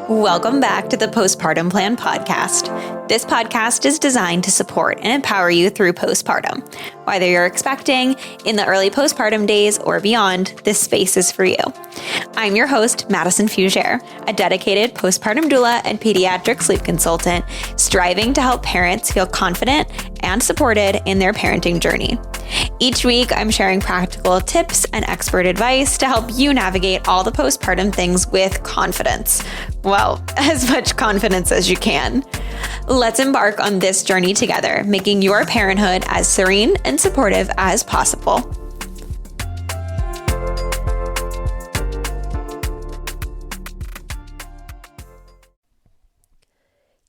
Welcome back to the Postpartum Plan podcast. This podcast is designed to support and empower you through postpartum. Whether you're expecting, in the early postpartum days, or beyond, this space is for you. I'm your host, Madison Fugere, a dedicated postpartum doula and pediatric sleep consultant, striving to help parents feel confident and supported in their parenting journey. Each week, I'm sharing practical tips and expert advice to help you navigate all the postpartum things with confidence. Well, as much confidence as you can. Let's embark on this journey together, making your parenthood as serene and supportive as possible.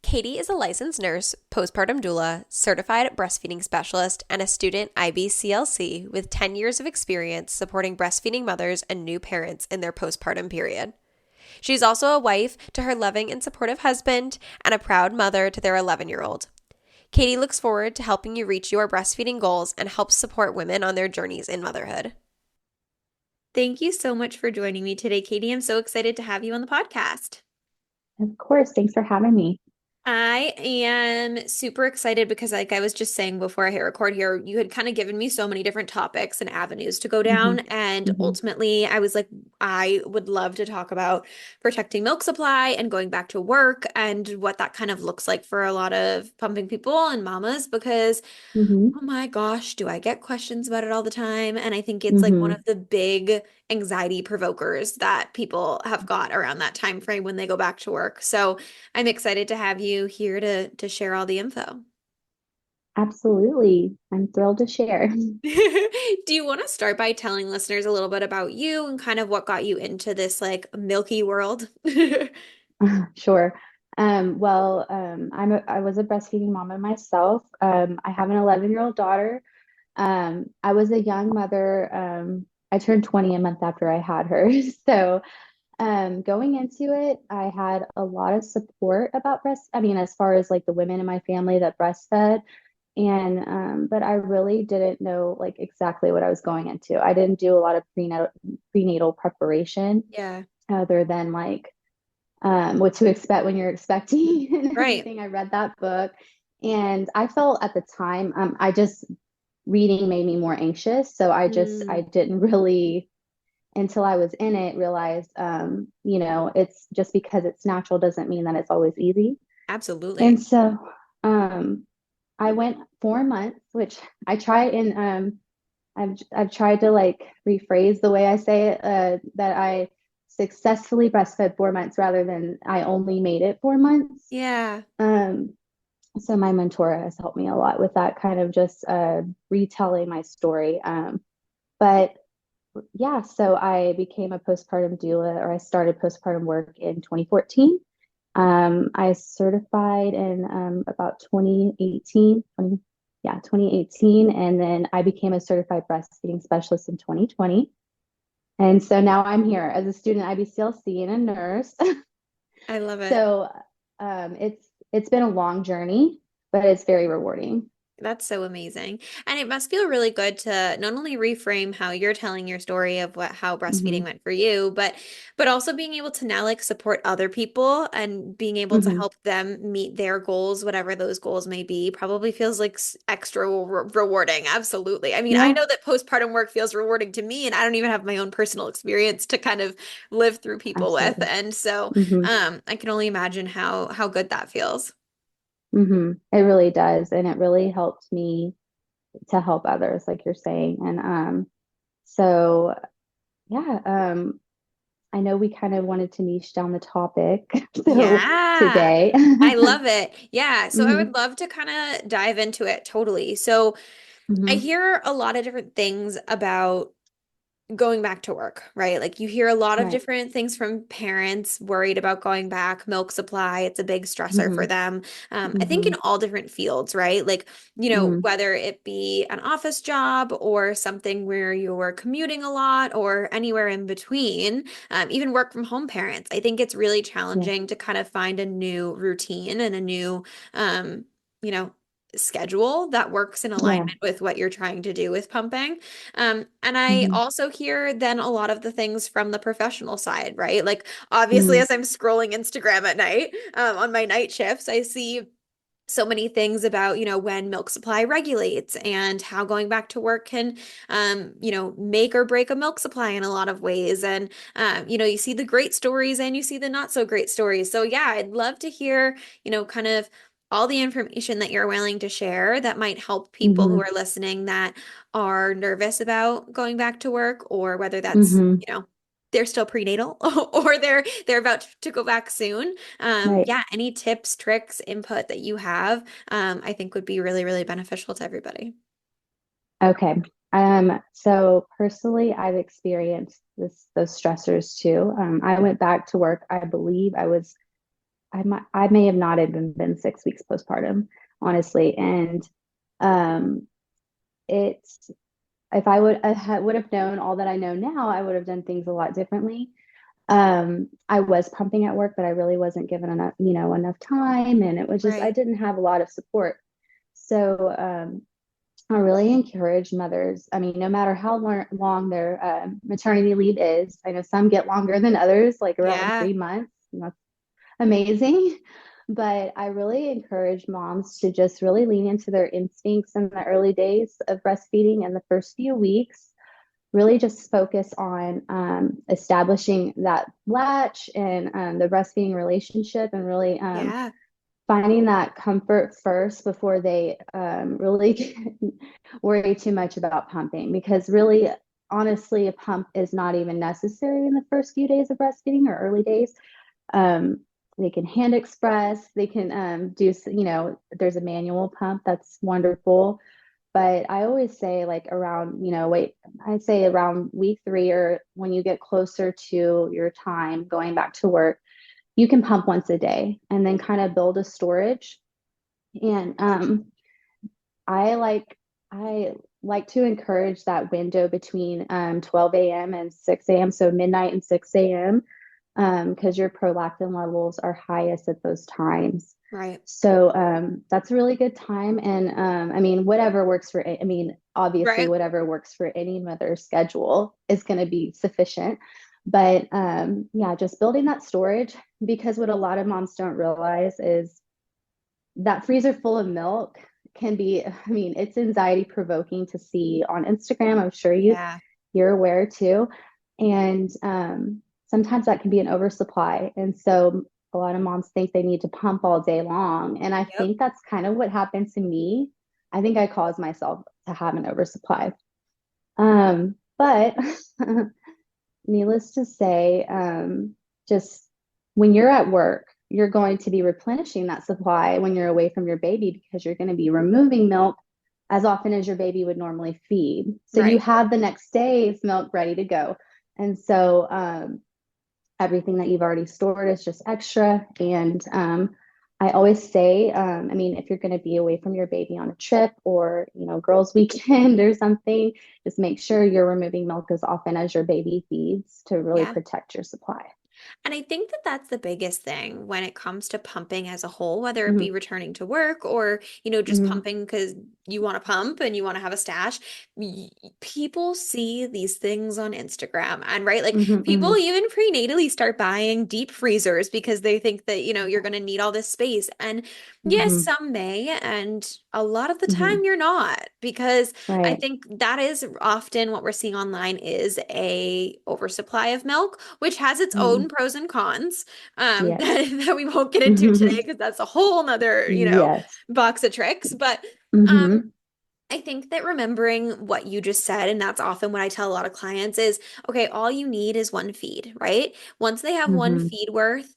Katie is a licensed nurse, postpartum doula, certified breastfeeding specialist, and a student IBCLC with 10 years of experience supporting breastfeeding mothers and new parents in their postpartum period. She's also a wife to her loving and supportive husband and a proud mother to their 11-year-old. Katie looks forward to helping you reach your breastfeeding goals and helps support women on their journeys in motherhood. Thank you so much for joining me today, Katie. I'm so excited to have you on the podcast. Of course. Thanks for having me. I am super excited because, like I was just saying before I hit record here, you had kind of given me so many different topics and avenues to go down. And ultimately, I was like, I would love to talk about protecting milk supply and going back to work and what that kind of looks like for a lot of pumping people and mamas because hmm oh my gosh, do I get questions about it all the time? And I think it's like one hmm of the big anxiety provokers that people have got around that time frame when they go back to work. So I'm excited to have you here to share all the info. Absolutely. I'm thrilled to share. Do you want to start by telling listeners a little bit about you and kind of what got you into this like milky world? Sure. I was a breastfeeding mama myself. I have an 11-year-old daughter. I was a young mother. I turned 20 a month after I had her. So, going into it, I had a lot of support about as far as like the women in my family that breastfed. But I really didn't know like exactly what I was going into. I didn't do a lot of prenatal preparation Yeah, other than like what to expect when you're expecting and right. everything. I read that book and I felt at the time, I just reading made me more anxious. So I Mm, didn't really until I was in it realize, it's just because it's natural doesn't mean that it's always easy. And absolutely. so, um, I went 4 months, which I try and I've tried to like rephrase the way I say it, that I successfully breastfed 4 months rather than I only made it 4 months. Yeah. Um, so my mentor has helped me a lot with that kind of just retelling my story. But yeah, so I became a postpartum doula, or I started postpartum work in 2014. I certified in about 2018, 2018, and then I became a certified breastfeeding specialist in 2020. And so now I'm here as a student IBCLC and a nurse. I love it. So it's been a long journey, but it's very rewarding. That's so amazing. And it must feel really good to not only reframe how you're telling your story of how breastfeeding hmm went for you, but also being able to now like support other people and being able to hmm help them meet their goals, whatever those goals may be, probably feels like extra rewarding. Absolutely. I mean, I Yeah, know that postpartum work feels rewarding to me, and I don't even have my own personal experience to kind of live through people with. absolutely. And so, hmm I can only imagine how good that feels. It really does. And it really helped me to help others, like you're saying. And so yeah, I know we kind of wanted to niche down the topic. So Yeah, today. I love it. Yeah, so I would hmm love to kind of dive into it totally. So I hmm hear a lot of different things about going back to work, right? Like you hear a lot of Right. different things from parents worried about going back, milk supply, it's a big stressor for hmm them. I think in hmm all different fields, right? Like, hmm whether it be an office job or something where you're commuting a lot or anywhere in between, even work from home parents, I think it's really Yeah. challenging to kind of find a new routine and a new, um, you know, schedule that works in Yeah. alignment with what you're trying to do with pumping. And I Hmm. also hear then a lot of the things from the professional side, right? Like obviously, Hmm. as I'm scrolling Instagram at night, on my night shifts, I see so many things about, when milk supply regulates and how going back to work can, make or break a milk supply in a lot of ways. And, you see the great stories and you see the not so great stories. So yeah, I'd love to hear, kind of all the information that you're willing to share that might help people who Hmm. are listening that are nervous about going back to work, or whether that's, Hmm. they're still prenatal or they're about to go back soon. Right. Yeah, any tips, tricks, input that you have, I think would be really, really beneficial to everybody. Okay. So personally, I've experienced those stressors too. I went back to work, I believe I may have not even been 6 weeks postpartum, honestly. And um, it's if would have known all that I know now, I would have done things a lot differently. I was pumping at work, but I really wasn't given enough time, and it was just I Right. didn't have a lot of support. So I really encourage mothers. I mean, no matter how long their maternity leave is, I know some get longer than others, like around Yeah. 3 months. That's amazing. But I really encourage moms to just really lean into their instincts in the early days of breastfeeding and the first few weeks. Really just focus on establishing that latch and the breastfeeding relationship, and really Yeah. finding that comfort first before they really worry too much about pumping, because really honestly a pump is not even necessary in the first few days of breastfeeding or early days. um, they can hand express, they can there's a manual pump that's wonderful. But I always say, like, around, I'd say around week 3, or when you get closer to your time going back to work, you can pump once a day and then kind of build a storage. And I like I like to encourage that window between 12 a.m. and 6 a.m. So midnight and 6 a.m. Because your prolactin levels are highest at those times. Right. So that's a really good time. And I mean, whatever works for, I mean, obviously, Right. whatever works for any mother's schedule is going to be sufficient. But yeah, just building that storage, because what a lot of moms don't realize is that freezer full of milk can be, I mean, it's anxiety provoking to see on Instagram. I'm sure Yeah. you're aware too. And sometimes that can be an oversupply. And so a lot of moms think they need to pump all day long. And I Yep. think that's kind of what happened to me. I think I caused myself to have an oversupply. But needless to say, just when you're at work, you're going to be replenishing that supply when you're away from your baby, because you're going to be removing milk as often as your baby would normally feed. So you Right. have the next day's milk ready to go. And so everything that you've already stored is just extra. And I always say, I mean, if you're going to be away from your baby on a trip, or, girls' weekend or something, just make sure you're removing milk as often as your baby feeds to really Yeah. protect your supply. And I think that that's the biggest thing when it comes to pumping as a whole, whether it Hmm. be returning to work or, just Hmm. pumping because you want to pump and you want to have a stash. Y- People see these things on Instagram, and right, like Hmm. people Hmm. even prenatally start buying deep freezers because they think that, you're going to need all this space. And yes, Hmm. some may, and a lot of the Hmm. time you're not, because I Right. think that is often what we're seeing online is a oversupply of milk, which has its Hmm. own pros and cons, Yes. that we won't get into today Hmm. because that's a whole nother, Yes. box of tricks. But um, Hmm. I think that remembering what you just said, and that's often what I tell a lot of clients is, okay, all you need is one feed, right? Once they have one Hmm. feed worth,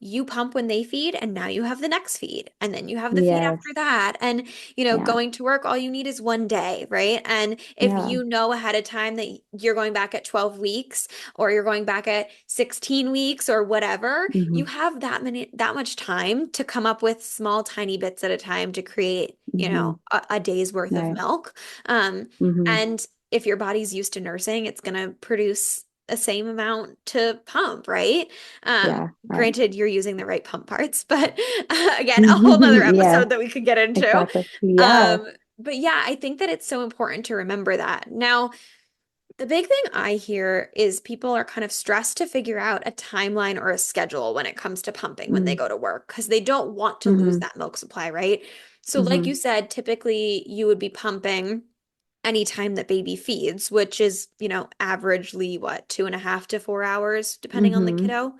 you pump when they feed, and now you have the next feed, and then you have the feed after Yes. that. And, Yeah. going to work, all you need is one day, right? And if Yeah. you know ahead of time that you're going back at 12 weeks or you're going back at 16 weeks or whatever, you Hmm. have that much time to come up with small, tiny bits at a time to create Hmm. a day's worth of Right. milk. Um, Hmm. and if your body's used to nursing, it's going to produce a same amount to pump, right? Yeah, right. Granted, you're using the right pump parts, but again, a whole nother Yeah, episode that we could get into. exactly. Yeah. But yeah, I think that it's so important to remember that. Now, the big thing I hear is people are kind of stressed to figure out a timeline or a schedule when it comes to pumping when they Mm-hmm. go to work because they don't want to lose Mm-hmm. that milk supply, right? So, like Mm-hmm. you said, typically you would be pumping anytime that baby feeds, which is, averagely what, 2.5 to 4 hours, depending on the Mm-hmm. kiddo.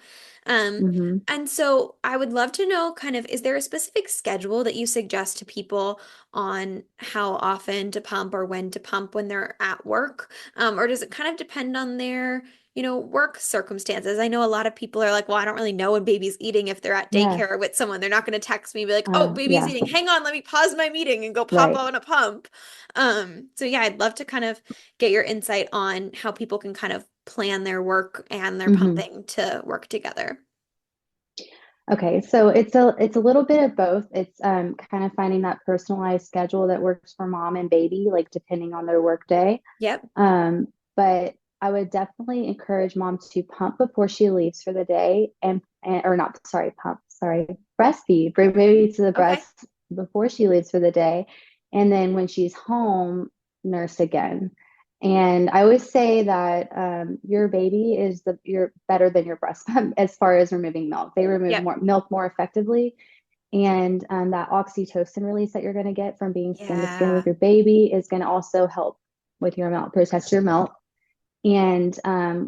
Um, Mm-hmm. and so I would love to know kind of, is there a specific schedule that you suggest to people on how often to pump or when to pump when they're at work? Or does it kind of depend on their, work circumstances? I know a lot of people are like, well, I don't really know when baby's eating if they're at Yeah. daycare with someone. They're not going to text me and be like, oh, baby's Yeah, eating. Hang on, let me pause my meeting and go pop right. on a pump. So yeah, I'd love to kind of get your insight on how people can kind of plan their work and their Mm-hmm. pumping to work together. Okay, so it's a little bit of both. It's kind of finding that personalized schedule that works for mom and baby, like depending on their work day. Yep. But I would definitely encourage mom to pump before she leaves for the day and or not, sorry, pump, sorry, breastfeed, bring baby to the Okay. breast before she leaves for the day. And then when she's home, nurse again. And I always say that your baby is you're better than your breast pump as far as removing milk. They remove Yep. more milk more effectively. And that oxytocin release that you're going to get from being skin to skin with Yeah. your baby is going to also help with your milk, protect your milk. And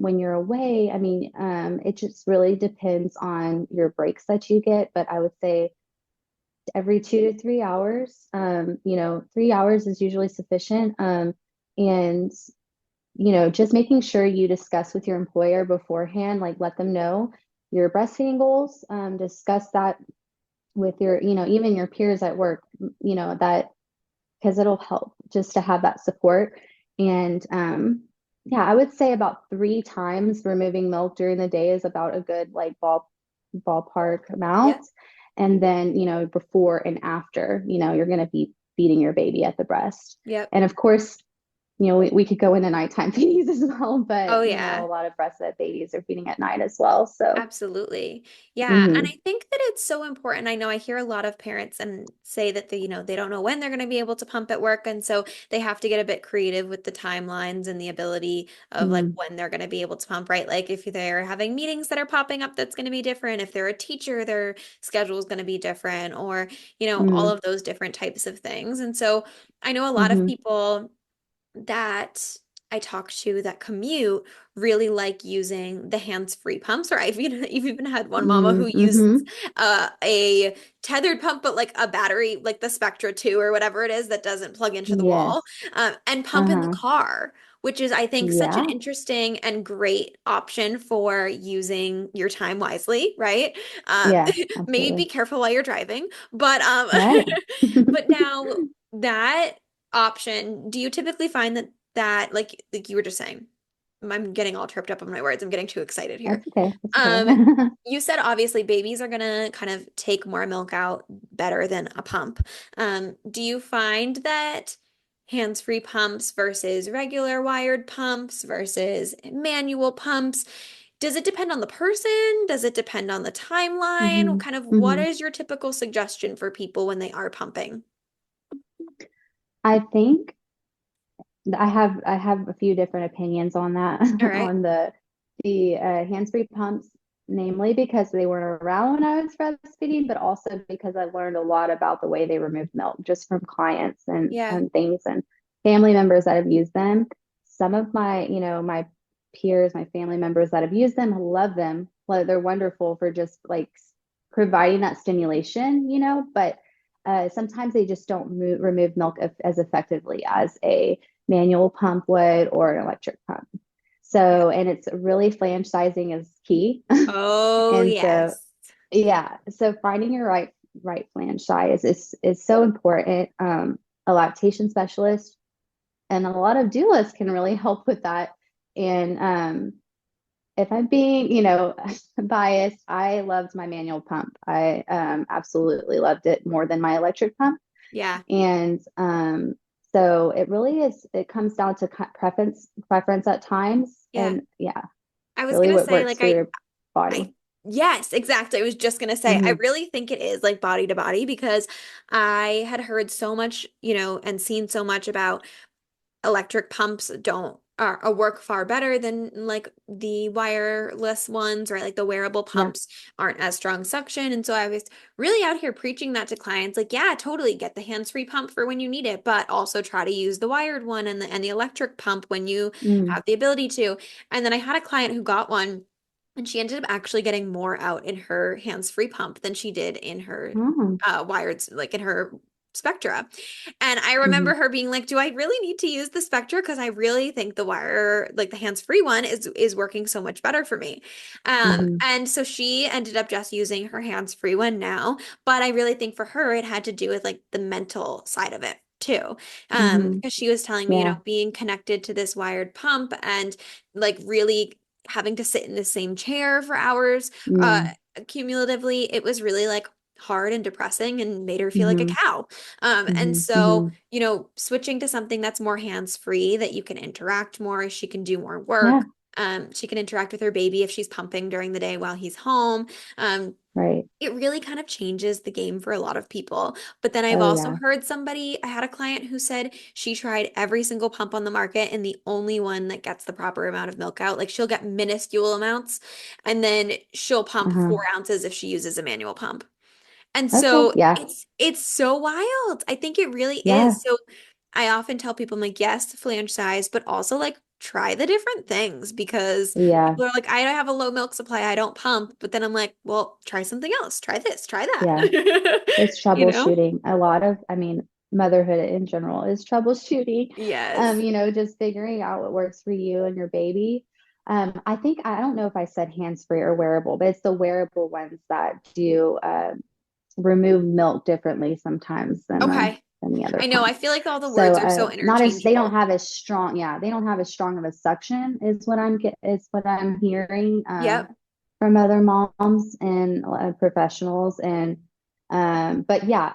when you're away, I mean, it just really depends on your breaks that you get. But I would say every 2 to 3 hours, 3 hours is usually sufficient. And just making sure you discuss with your employer beforehand, like let them know your breastfeeding goals, discuss that with your, even your peers at work, that because it'll help just to have that support. And yeah, I would say about 3 times removing milk during the day is about a good like ballpark Yep. amount. And then, before and after, you're going to be feeding your baby at the breast. Yep. And of course, we could go into nighttime feedings as well, Oh but a yeah. lot of breastfed babies are feeding at night as well. So, Absolutely. Yeah. And mhm, I think that it's so important. I know I hear a lot of parents and say that they don't know when they're going to be able to pump at work. And so they have to get a bit creative with the timelines and the ability of like mhm, when they're going to be able to pump, right? Like if they're having meetings that are popping up, that's going to be different. If they're a teacher, their schedule is going to be different, or, all mhm, of those different types of things. And so I know a lot of mhm. people that I talk to that commute really like using the hands-free pumps, or I've even had one mama who Mm, uses mhm. a tethered pump, but like a battery, like the Spectra 2 or whatever it is that doesn't plug into the wall, Yes. and pump in the Uh-huh. car, which is, I think, such an Yeah. interesting and great option for using your time wisely, right? Yeah, Maybe be absolutely. careful while you're driving, but Right. but now that option, do you typically find that like you were just saying, I'm getting all tripped up on my words. I'm getting too excited here. That's okay. That's okay. Um, you said obviously babies are gonna kind of take more milk out better than a pump. Do you find that hands-free pumps versus regular wired pumps versus manual pumps, does it depend on the person? Does it depend on the timeline? hmm Kind of what hmm is your typical suggestion for people when they are pumping? I think I have a few different opinions on that All right. on the hands-free pumps, namely because they weren't around when I was breastfeeding, but also because I learned a lot about the way they remove milk just from clients and Yeah. things and family members that have used them. Some of my peers, my family members that have used them love them. Well, they're wonderful for just like providing that stimulation, but sometimes they just don't remove milk as effectively as a manual pump would or an electric pump. Yeah. So, and it's really flange sizing is key. Oh, And so, yes. yeah, so finding your right flange size is so important. A lactation specialist and a lot of doulas can really help with that. And if I'm being, biased, I loved my manual pump. I absolutely loved it more than my electric pump. Yeah. And so it really is, it comes down to preference at times. Yeah. And yeah. I was really gonna what say works like for your I body. yes, exactly. I was just gonna say I Hmm. really think it is like body to body because I had heard so much, and seen so much about electric pumps don't work far better than like the wireless ones, right? Like the wearable Yeah. pumps aren't as strong suction. And so I was really out here preaching that to clients, like, yeah, totally get the hands-free pump for when you need it, but also try to use the wired one and the electric pump when you Mm. have the ability to. And then I had a client who got one. And she ended up actually getting more out in her hands-free pump than she did in her Oh. wired, like in her Spectra. And I remember Hmm. her being like, "Do I really need to use the Spectra? Because I really think the wire, like the hands-free one, is working so much better for me." Hmm. And so she ended up just using her hands-free one now. But I really think for her, it had to do with like the mental side of it too. Hmm. Because she was telling me, Yeah. being connected to this wired pump and like really having to sit in the same chair for hours, Mm. cumulatively, it was really like hard and depressing and made her feel like a Hmm. cow. And Hmm. so, Hmm. switching to something that's more hands-free, that you can interact more, she can do more Yeah. work. She can interact with her baby if she's pumping during the day while he's home. Um, Right. it really kind of changes the game for a lot of people. But then I've Oh also yeah. heard I had a client who said she tried every single pump on the market and the only one that gets the proper amount of milk out, like she'll get minuscule amounts and then she'll pump Uh-huh. 4 ounces if she uses a manual pump. And Okay. so Yeah. it's so wild. I think it really Yeah. is. So I often tell people, I'm like, yes, flange size, but also like try the different things because Yeah. people are like, I don't have a low milk supply, I don't pump. But then I'm like, well, try something else. Try this, try Yeah. that. It's You know? troubleshooting. A lot of, I mean, motherhood in general is troubleshooting. Yes. Just figuring out what works for you and your baby. I think I don't know if I said hands-free or wearable, but it's the wearable ones that do remove milk differently sometimes Okay. than the other I know. I pumps. feel like all the So words are so not as they don't interchangeable. have as strong, yeah, they don't have as strong of a suction is what I'm hearing Yep. from other moms and professionals. And but yeah,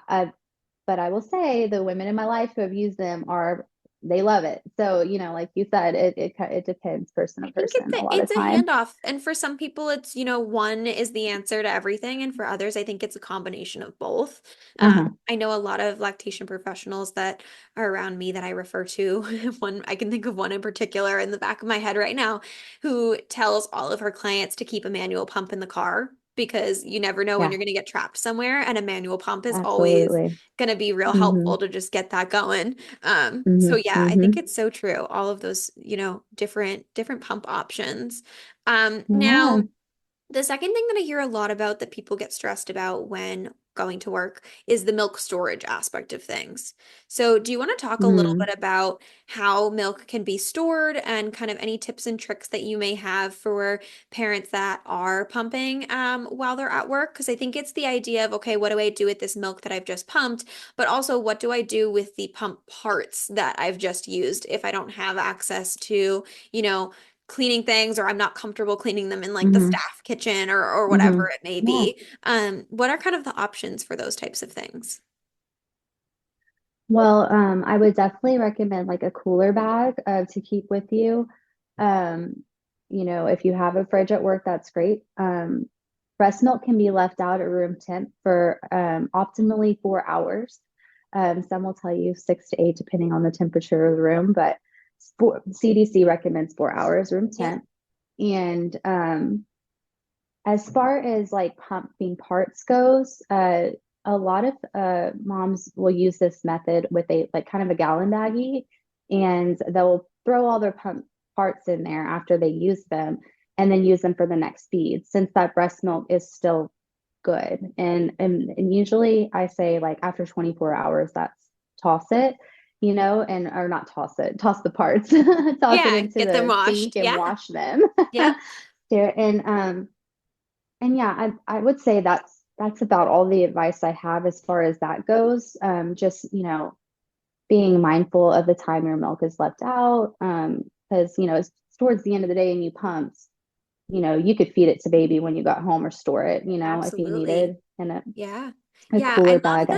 but I will say the women in my life who have used them are they love it. So, like you said, it depends person to I think person a lot it's of a time. handoff. And for some people, it's, one is the answer to everything. And for others, I think it's a combination of both. Uh-huh. I know a lot of lactation professionals that are around me that I refer to. One, I can think of one in particular in the back of my head right now, who tells all of her clients to keep a manual pump in the car because you never know when Yeah, you're going to get trapped somewhere. And a manual pump is always absolutely. going to be real Mm-hmm. helpful to just get that going. So Mm-hmm. yeah, I think Mm-hmm. it's so true. All of those, different pump options. Yeah. Now the second thing that I hear a lot about that people get stressed about when going to work is the milk storage aspect of things. So, do you want to talk a little Mm-hmm. bit about how milk can be stored and kind of any tips and tricks that you may have for parents that are pumping while they're at work? Because I think it's the idea of, okay, what do I do with this milk that I've just pumped? But also, what do I do with the pump parts that I've just used if I don't have access to, you know, cleaning things or I'm not comfortable cleaning them in like the Mm-hmm. staff kitchen or Mm-hmm. whatever it may Yeah. be. What are kind of the options for those types of things? Well, I would definitely recommend like a cooler bag to keep with you. Um, if you have a fridge at work, that's great. Breast milk can be left out at room temp for optimally 4 hours. Some will tell you 6 to 8, depending on the temperature of the room, but CDC recommends 4 hours room Yeah. temp. And as far as like pumping parts goes, a lot of moms will use this method with a like kind of a gallon baggie, and they'll throw all their pump parts in there after they use them, and then use them for the next feed, since that breast milk is still good. And usually I say like after 24 hours, that's toss it, and or not toss it, toss the parts, toss it Yeah, into get them the sink washed. and Yeah. wash them. Yep. There and yeah, I would say that's about all the advice I have as far as that goes. Just, being mindful of the time your milk is left out. Because, it's towards the end of the day and you pumped, you could feed it to baby when you got home or store it, if you Absolutely. needed in Yeah. a Yeah, I cooler love bag.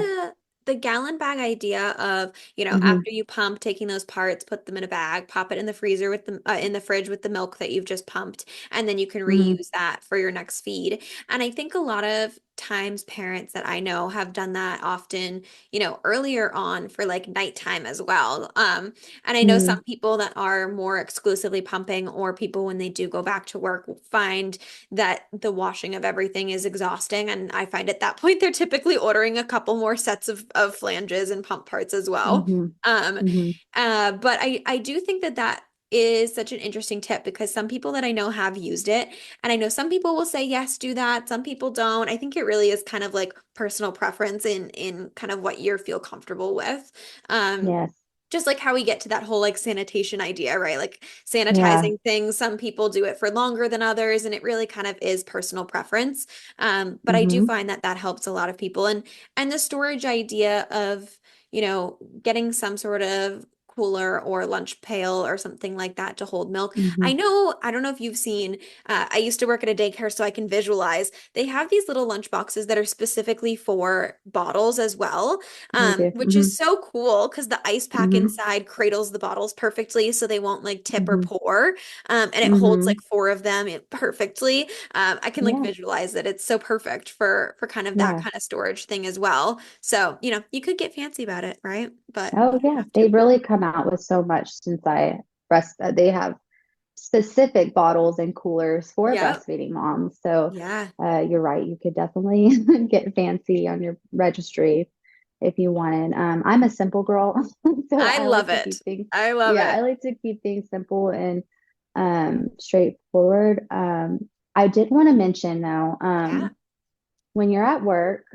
the gallon bag idea of, Hmm. after you pump, taking those parts, put them in a bag, pop it in the freezer with the in the fridge with the milk that you've just pumped, and then you can Hmm. reuse that for your next feed. And I think a lot of times parents that I know have done that often, earlier on for like nighttime as well. And I know Hmm. some people that are more exclusively pumping, or people when they do go back to work find that the washing of everything is exhausting. And I find at that point they're typically ordering a couple more sets of flanges and pump parts as well. Hmm. Um, Hmm. but I do think that that is such an interesting tip because some people that I know have used it. And I know some people will say, yes, do that. Some people don't. I think it really is kind of like personal preference in kind of what you feel comfortable with. Um, Yes. just like how we get to that whole like sanitation idea, right? Like Yeah. sanitizing things, some people do it for longer than others, and it really kind of is personal preference. But I do Hmm. find that that helps a lot of people, and the storage idea of, getting some sort of cooler or lunch pail or something like that to hold milk. Hmm. I don't know if you've seen, I used to work at a daycare, so I can visualize. They have these little lunch boxes that are specifically for bottles as well, They do. which Hmm. is so cool because the ice pack Hmm. inside cradles the bottles perfectly so they won't like tip or Hmm. pour. And it holds Hmm. like four of them perfectly. I can like Yeah. visualize that it's so perfect for kind of that Yeah. kind of storage thing as well. So, you could get fancy about it, right? But Oh you don't yeah. have to. They've really come out with so much since I they have specific bottles and coolers for Yep. breastfeeding moms. So Yeah. you're right. You could definitely get fancy on your registry if you wanted. I'm a simple girl, so I I love like to it. keep things. I love Yeah, I it. like to keep things simple and straightforward. I did want to mention though, Yeah. when you're at work,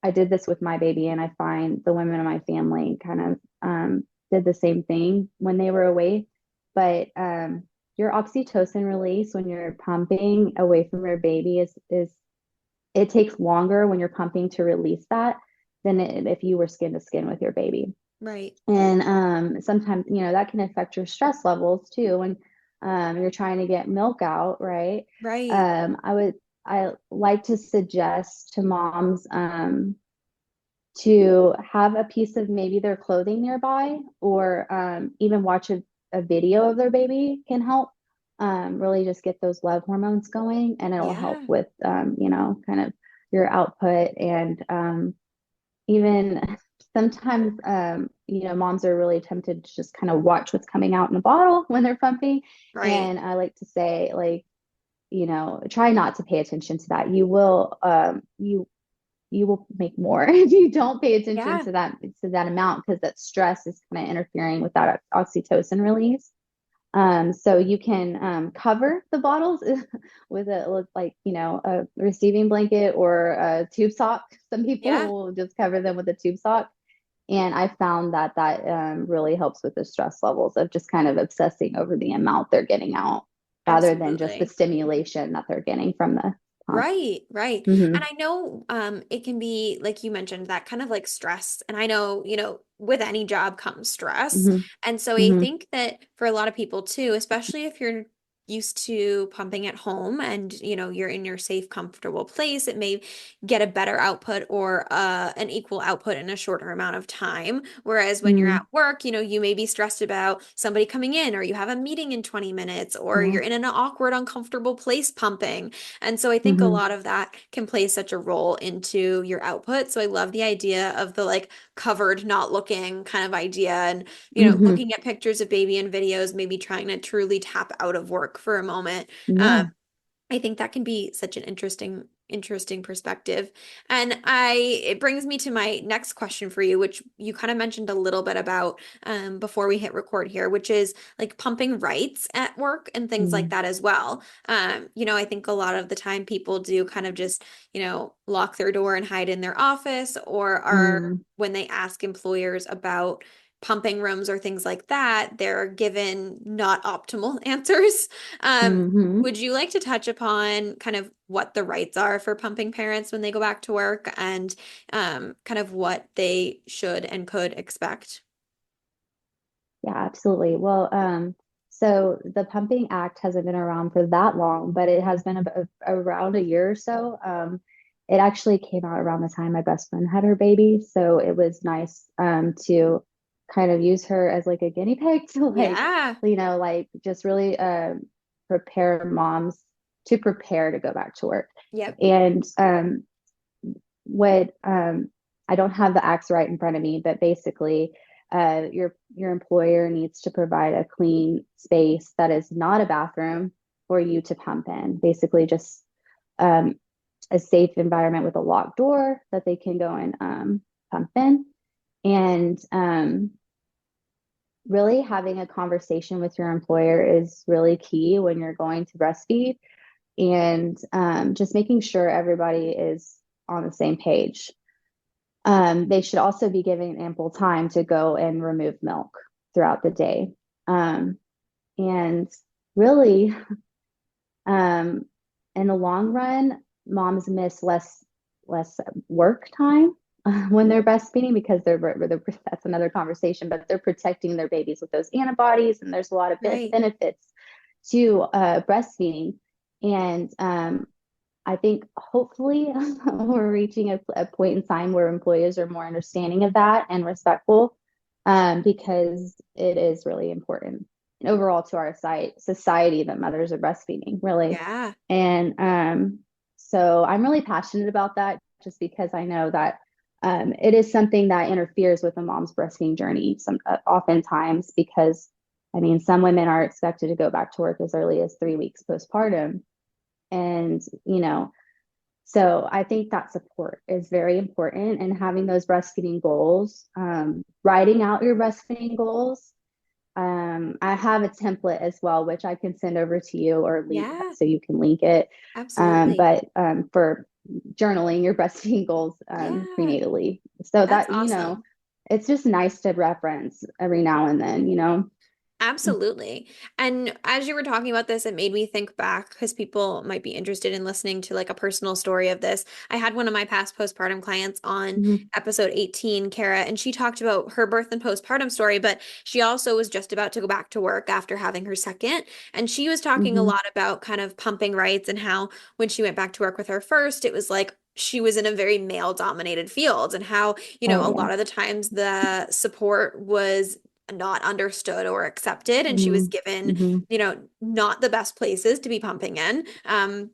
I did this with my baby, and I find the women in my family kind of did the same thing when they were away. But your oxytocin release when you're pumping away from your baby is it takes longer when you're pumping to release that than if you were skin to skin with your baby. Right. And sometimes, that can affect your stress levels too when you're trying to get milk out, right? Right. I like to suggest to moms to have a piece of maybe their clothing nearby, or even watch a video of their baby can help really just get those love hormones going, and it'll help Yeah. with kind of your output. And even sometimes moms are really tempted to just kind of watch what's coming out in a bottle when they're pumping. Right. And I like to say, like, try not to pay attention to that. You will make more if you don't pay attention Yeah. to that amount, because that stress is kind of interfering with that oxytocin release. So you can cover the bottles with like a receiving blanket or a tube sock. Some people Yeah. will just cover them with a tube sock, and I found that really helps with the stress levels of just kind of obsessing over the amount they're getting out, rather than just the Absolutely. stimulation that they're getting from the pump. Right, right. And Hmm. I know it can be like you mentioned that kind of like stress. And I know, with any job comes stress. Hmm. And so I Hmm. think that for a lot of people too, especially if you're used to pumping at home and you're in your safe, comfortable place, it may get a better output or an equal output in a shorter amount of time. Whereas when you're Hmm. at work, you may be stressed about somebody coming in, or you have a meeting in 20 minutes, or Yeah. you're in an awkward, uncomfortable place pumping. And so I think a Hmm. lot of that can play such a role into your output. So I love the idea of the like covered, not looking kind of idea, and, Hmm. looking at pictures of baby and videos, maybe trying to truly tap out of work for a moment. Um, Yeah. I think that can be such an interesting perspective. And it brings me to my next question for you, which you kind of mentioned a little bit about before we hit record here, which is like pumping rights at work and things like Hmm. that as well. I think a lot of the time people do kind of just, lock their door and hide in their office, or are Hmm. when they ask employers about pumping rooms or things like that, they're given not optimal answers. Um, Hmm. would you like to touch upon kind of what the rights are for pumping parents when they go back to work, and kind of what they should and could expect? Yeah, absolutely. Well, so the Pumping Act hasn't been around for that long, but it has been around a year or so. it actually came out around the time my best friend had her baby. So it was nice to kind of use her as like a guinea pig to like, Yeah. like just really prepare moms to prepare to go back to work. Yep. And what I don't have the acts right in front of me, but basically your employer needs to provide a clean space that is not a bathroom for you to pump in. Basically just um, a safe environment with a locked door that they can go and pump in. And really having a conversation with your employer is really key when you're going to breastfeed, and just making sure everybody is on the same page. They should also be given ample time to go and remove milk throughout the day. And really, um, in the long run, moms miss less work time when they're breastfeeding because they're that's another conversation, but they're protecting their babies with those antibodies, and there's a lot of Right. benefits to breastfeeding. And I think hopefully we're reaching a point in time where employers are more understanding of that and respectful, because it is really important and overall to our society that mothers are breastfeeding, really. Yeah. And so I'm really passionate about that just because I know that it is something that interferes with a mom's breastfeeding journey oftentimes, because I mean, some women are expected to go back to work as early as 3 weeks postpartum. And, so I think that support is very important, and having those breastfeeding goals, writing out your breastfeeding goals. I have a template as well, which I can send over to you or link Yeah. so you can link it. Absolutely. But for journaling your breastfeeding goals Yeah. prenatally. So That's that, awesome. it's just nice to reference every now and then. Absolutely. And as you were talking about this, it made me think back because people might be interested in listening to like a personal story of this. I had one of my past postpartum clients on Mhm, episode 18, Kara, and she talked about her birth and postpartum story, but she also was just about to go back to work after having her second. And she was talking a mhm. lot about kind of pumping rights and how when she went back to work with her first, it was like she was in a very male dominated field and how, Oh a yeah. lot of the times the support was not understood or accepted, and she was Mhm, given, mhm. not the best places to be pumping in. And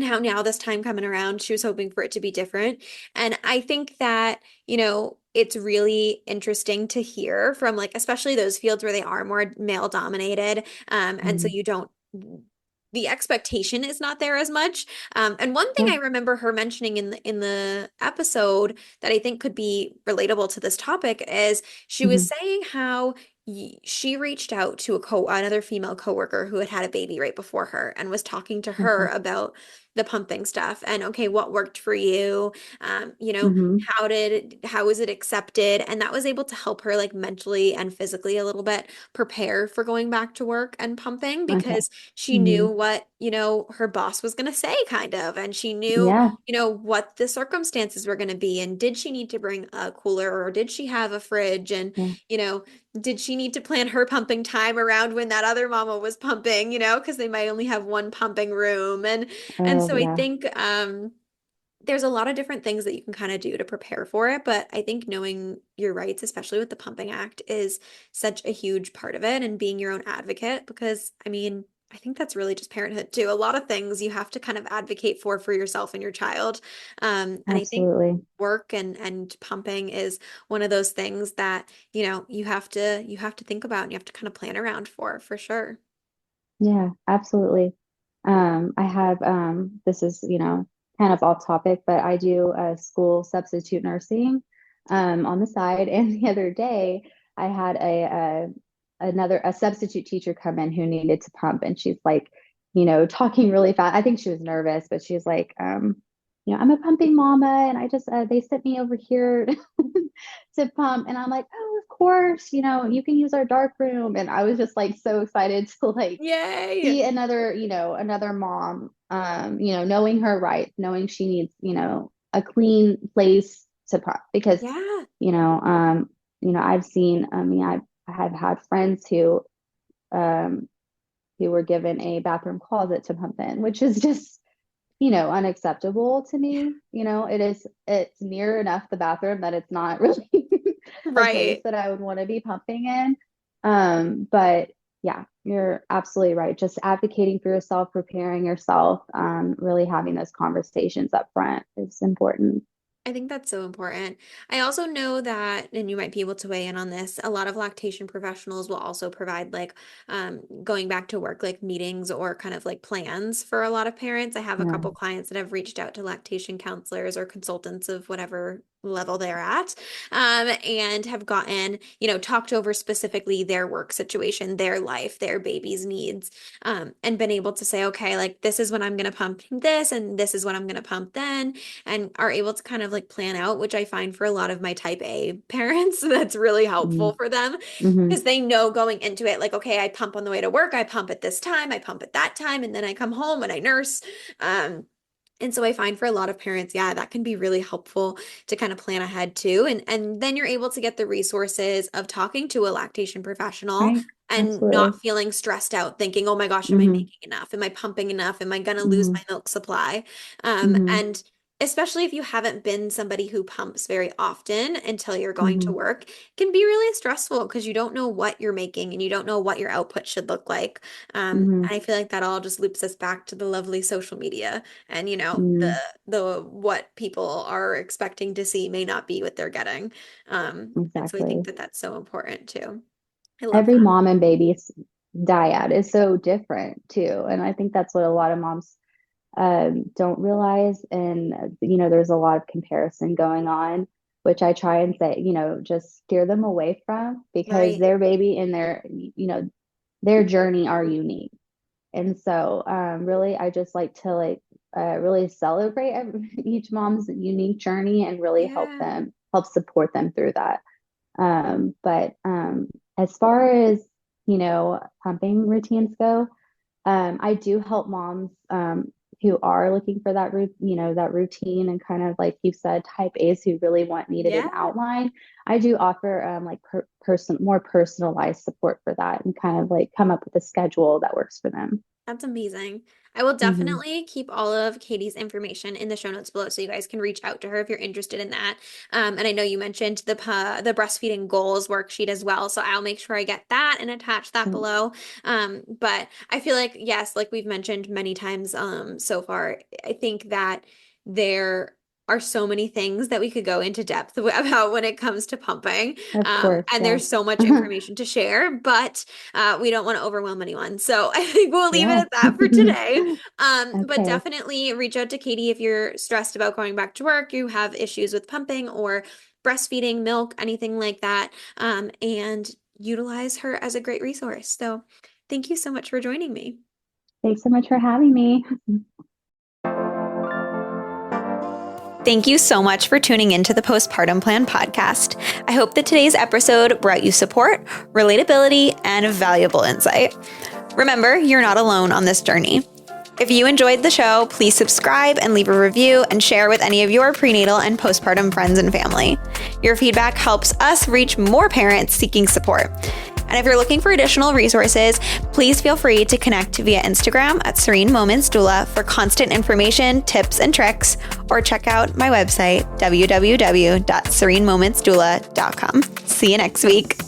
how now this time coming around, she was hoping for it to be different. And I think that, it's really interesting to hear from like, especially those fields where they are more male dominated. And so Mhm. you don't, the expectation is not there as much. And one thing Yeah. I remember her mentioning in the episode that I think could be relatable to this topic is she was Mhm. saying how she reached out to another female coworker who had had a baby right before her and was talking to her Okay. about the pumping stuff and okay, what worked for you? Mhm. How was it accepted? And that was able to help her like mentally and physically a little bit prepare for going back to work and pumping Okay. because she knew Mhm. what, her boss was going to say kind of, and she knew, Yeah. what the circumstances were going to be and did she need to bring a cooler or did she have a fridge and, Yeah. did she need to plan her pumping time around when that other mama was pumping, because they might only have one pumping room and Oh so I yeah. think there's a lot of different things that you can kind of do to prepare for it, but I think knowing your rights, especially with the Pumping Act, is such a huge part of it and being your own advocate because I mean, I think that's really just parenthood too. A lot of things you have to kind of advocate for yourself and your child. And I think Absolutely. work and pumping is one of those things that, you have to think about and you have to kind of plan around for sure. Yeah, absolutely. I have this is, kind of off topic, but I do school substitute nursing on the side. And the other day I had a substitute teacher come in who needed to pump, and she's like, talking really fast. I think she was nervous, but she's like, I'm a pumping mama, and I just they sent me over here to pump, and I'm like, oh, of course, you can use our dark room. And I was just like so excited to like Yay. see another mom, knowing her rights, knowing she needs, a clean place to pump, because, Yeah. I've seen, I have had friends um, who were given a bathroom closet to pump in, which is just, unacceptable to me. It's near enough the bathroom that it's not really a place Right. that I would want to be pumping in. But yeah, you're absolutely right. Just advocating for yourself, preparing yourself, really having those conversations up front is important. I think that's so important. I also know that, and you might be able to weigh in on this, a lot of lactation professionals will also provide like going back to work, like meetings or kind of like plans for a lot of parents. I have a Yeah. couple clients that have reached out to lactation counselors or consultants of whatever level they're at, and have gotten, talked over specifically their work situation, their life, their baby's needs, and been able to say, okay, like this is when I'm going to pump this, and this is when I'm going to pump then, and are able to kind of like plan out, which I find for a lot of my type A parents, that's really helpful for them Mm-hmm. because they know going into it, like, okay, I pump on the way to work, I pump at this time, I pump at that time, and then I come home and I nurse. And so I find for a lot of parents, yeah, that can be really helpful to kind of plan ahead too. And then you're able to get the resources of talking to a lactation professional Right. and not Absolutely. feeling stressed out, thinking, oh my gosh, am I Mm-hmm. making enough? Am I pumping enough? Am I going to lose Mm-hmm. my milk supply? Mm-hmm. And especially if you haven't been somebody who pumps very often until you're going to Mm-hmm. work, it can be really stressful because you don't know what you're making and you don't know what your output should look like. Mm-hmm. And I feel like that all just loops us back to the lovely social media and the Mm-hmm. the what people are expecting to see may not be what they're getting. And so I think Exactly. that that's so important too. I love Every that. mom and baby's dyad is so different too. And I think that's what a lot of moms don't realize. And, there's a lot of comparison going on, which I try and say, just steer them away from because Right. their baby and their journey are unique. And so, really, I just like to really celebrate each mom's unique journey and really Yeah. help support them through that. But as far as, pumping routines go, I do help moms who are looking for that routine and kind of like you said, type A's who really want needed an Yeah. outline. I do offer like more personalized support for that and kind of like come up with a schedule that works for them. That's amazing. I will Hmm. definitely keep all of Katie's information in the show notes below so you guys can reach out to her if you're interested in that. And I know you mentioned the breastfeeding goals worksheet as well, so I'll make sure I get that and attach that below. But I feel like yes, like we've mentioned many times so far, I think that there are so many things that we could go into depth about when it comes to pumping. Of course, And yeah. there's so much information to share, but we don't want to overwhelm anyone. So I think we'll leave it Yeah. at that for today. But Okay. definitely reach out to Katie if you're stressed about going back to work, you have issues with pumping or breastfeeding, milk, anything like that, and utilize her as a great resource. So thank you so much for joining me. Thanks so much for having me. Thank you so much for tuning into the Postpartum Plan podcast. I hope that today's episode brought you support, relatability, and valuable insight. Remember, you're not alone on this journey. If you enjoyed the show, please subscribe and leave a review and share with any of your prenatal and postpartum friends and family. Your feedback helps us reach more parents seeking support. And if you're looking for additional resources, please feel free to connect via Instagram at Serene Moments Doula for constant information, tips, and tricks, or check out my website, www.serenemomentsdoula.com. See you next week.